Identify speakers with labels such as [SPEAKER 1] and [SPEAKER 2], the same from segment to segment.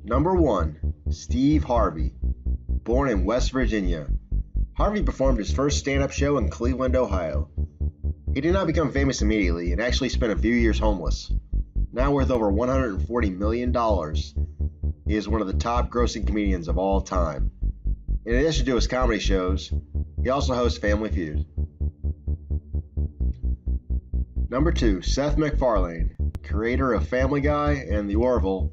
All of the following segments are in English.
[SPEAKER 1] Number 1. Steve Harvey. Born in West Virginia, Harvey performed his first stand-up show in Cleveland, Ohio. He did not become famous immediately and actually spent a few years homeless. Now worth over $140 million, he is one of the top grossing comedians of all time. In addition to his comedy shows, he also hosts Family Feud. Number 2. Seth MacFarlane, creator of Family Guy and The Orville,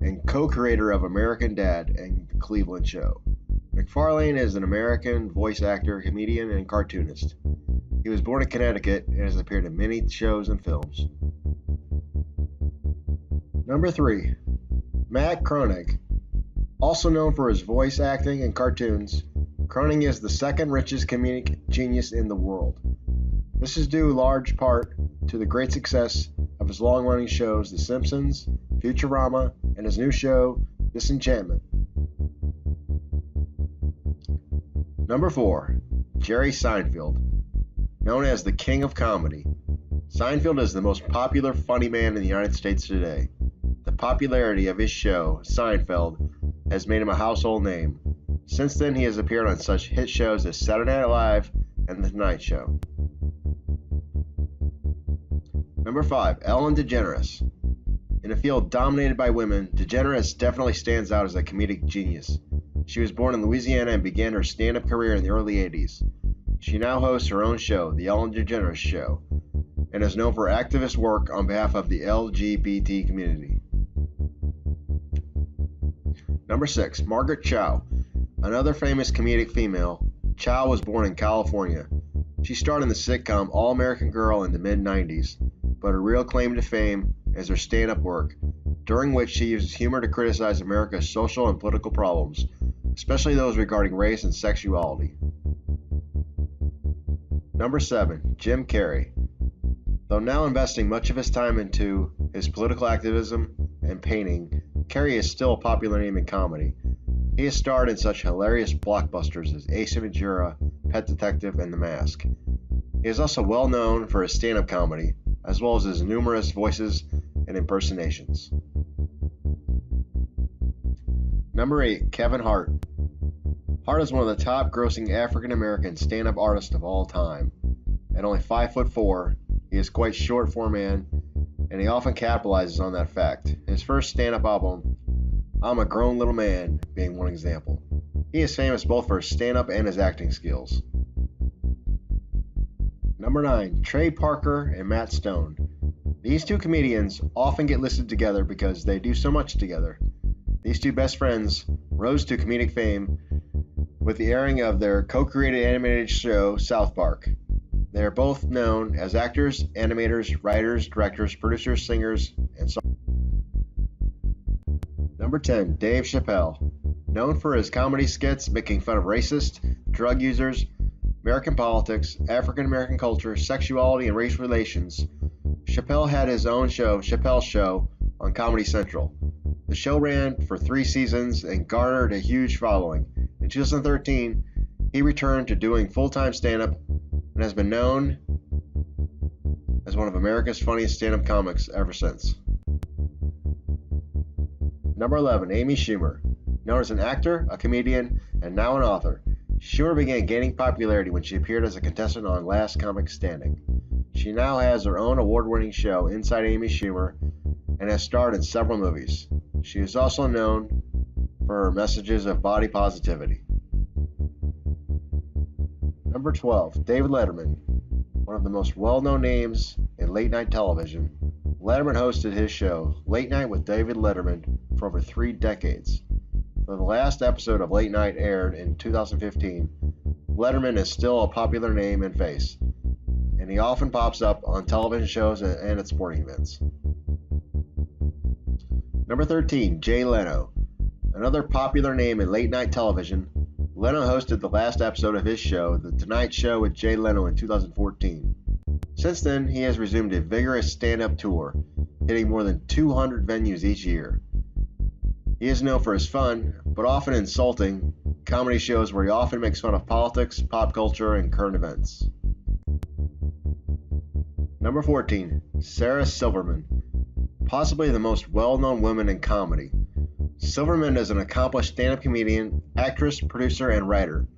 [SPEAKER 1] and co-creator of American Dad and The Cleveland Show. MacFarlane is an American voice actor, comedian, and cartoonist. He was born in Connecticut and has appeared in many shows and films. Number 3. Matt Groening. Also known for his voice acting and cartoons, Groening is the second richest comedic genius in the world. This is due large part to the great success of his long-running shows The Simpsons, Futurama, and his new show, Disenchantment. Number 4. Jerry Seinfeld. Known as the King of Comedy, Seinfeld is the most popular funny man in the United States today. The popularity of his show, Seinfeld, has made him a household name. Since then, he has appeared on such hit shows as Saturday Night Live and The Tonight Show. Number 5. Ellen DeGeneres. In a field dominated by women, DeGeneres definitely stands out as a comedic genius. She was born in Louisiana and began her stand-up career in the early 80s. She now hosts her own show, The Ellen DeGeneres Show, and is known for activist work on behalf of the LGBT community. Number 6. Margaret Cho. Another famous comedic female, Cho was born in California. She starred in the sitcom All American Girl in the mid-90s, but her real claim to fame is her stand-up work, during which she uses humor to criticize America's social and political problems, especially those regarding race and sexuality. Number 7. Jim Carrey. Though now investing much of his time into his political activism and painting, Carrey is still a popular name in comedy. He has starred in such hilarious blockbusters as Ace Ventura, Pet Detective, and The Mask. He is also well known for his stand-up comedy, as well as his numerous voices and impersonations. Number 8. Kevin Hart. Hart is one of the top grossing African American stand-up artists of all time. At only 5'4", he is quite short for a man, and he often capitalizes on that fact. His first stand-up album, I'm a Grown Little Man, being one example. He is famous both for his stand-up and his acting skills. Number 9. Trey Parker and Matt Stone. These two comedians often get listed together because they do so much together. These two best friends rose to comedic fame with the airing of their co-created animated show, South Park. They are both known as actors, animators, writers, directors, producers, singers, and so on. Number 10. Dave Chapelle. Known for his comedy skits making fun of racist, drug users, American politics, African American culture, sexuality, and race relations, Chapelle had his own show, Chapelle's Show, on Comedy Central. The show ran for 3 seasons and garnered a huge following. In 2013, he returned to doing full-time stand-up and has been known as one of America's funniest stand-up comics ever since. Number 11. Amy Schumer. Known as an actor, a comedian, and now an author, Schumer began gaining popularity when she appeared as a contestant on Last Comic Standing. She now has her own award-winning show, Inside Amy Schumer, and has starred in several movies. She is also known for her messages of body positivity. Number 12. David Letterman. One of the most well-known names in late-night television, Letterman hosted his show, Late Night with David Letterman, for over 3 decades. Though the last episode of Late Night aired in 2015, Letterman is still a popular name and face, and he often pops up on television shows and at sporting events. Number 13. Jay Leno. Another popular name in late-night television, Leno hosted the last episode of his show, The Tonight Show with Jay Leno, in 2014. Since then, he has resumed a vigorous stand-up tour, hitting more than 200 venues each year. He is known for his fun, but often insulting, comedy shows where he often makes fun of politics, pop culture, and current events. Number 14. Sarah Silverman. possibly the most well-known woman in comedy. Silverman is an accomplished stand-up comedian, actress, producer, and writer.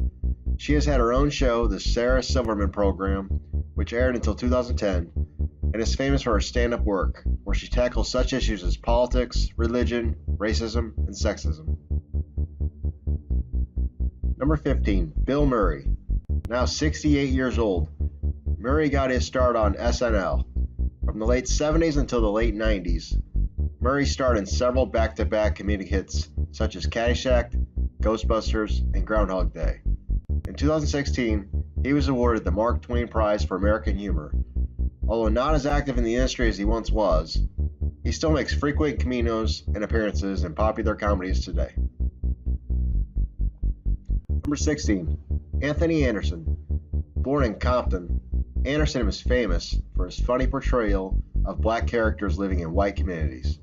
[SPEAKER 1] She has had her own show, The Sarah Silverman Program, which aired until 2010, and is famous for her stand-up work, where she tackles such issues as politics, religion, racism, and sexism. Number 15, Bill Murray. Now 68 years old, Murray got his start on SNL. From the late 70s until the late 90s, Murray starred in several back-to-back comedic hits such as Caddyshack, Ghostbusters, and Groundhog Day. In 2016, he was awarded the Mark Twain Prize for American Humor. Although not as active in the industry as he once was, he still makes frequent cameos and appearances in popular comedies today. Number 16, Anthony Anderson. Born in Compton, Anderson was famous for his funny portrayal of black characters living in white communities.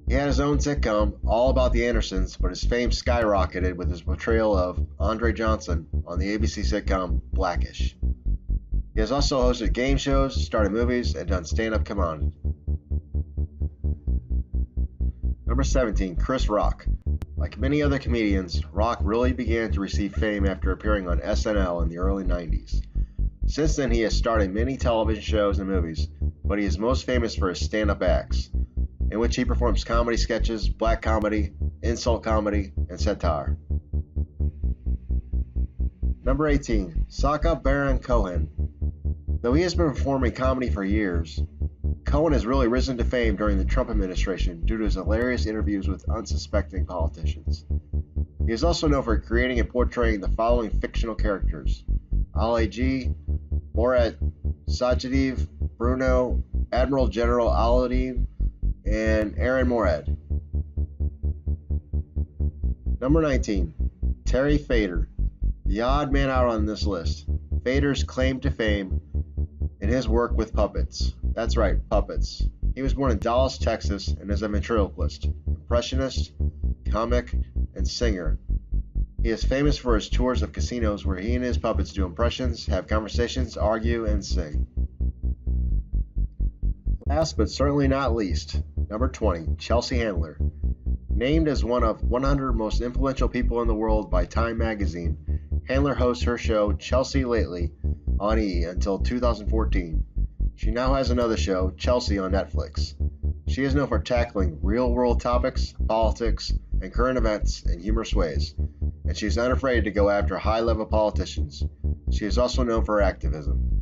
[SPEAKER 1] He had his own sitcom, All About the Andersons, but his fame skyrocketed with his portrayal of Andre Johnson on the ABC sitcom Blackish. He has also hosted game shows, starred in movies, and done stand-up comedy. Number 17, Chris Rock. Like many other comedians, Rock really began to receive fame after appearing on SNL in the early 90s. Since then, he has starred in many television shows and movies, but he is most famous for his stand-up acts, in which he performs comedy sketches, black comedy, insult comedy, and satire. Number 18, Sacha Baron Cohen. Though he has been performing comedy for years, Cohen has really risen to fame during the Trump administration due to his hilarious interviews with unsuspecting politicians. He is also known for creating and portraying the following fictional characters: Ali G, Morat Sajadev, Bruno, Admiral General Aladdin, and Aaron Morad. Number 19, Terry Fator. The odd man out on this list. Fator's claim to fame in his work with puppets. That's right, puppets. He was born in Dallas, Texas, and is a ventriloquist, impressionist, comic, and singer. He is famous for his tours of casinos where he and his puppets do impressions, have conversations, argue, and sing. Last but certainly not least, number 20, Chelsea Handler. Named as one of 100 most influential people in the world by Time magazine, Handler hosts her show Chelsea Lately on E! Until 2014. She now has another show, Chelsea, on Netflix. She is known for tackling real-world topics, politics, and current events in humorous ways, and she is unafraid to go after high-level politicians. She is also known for her activism.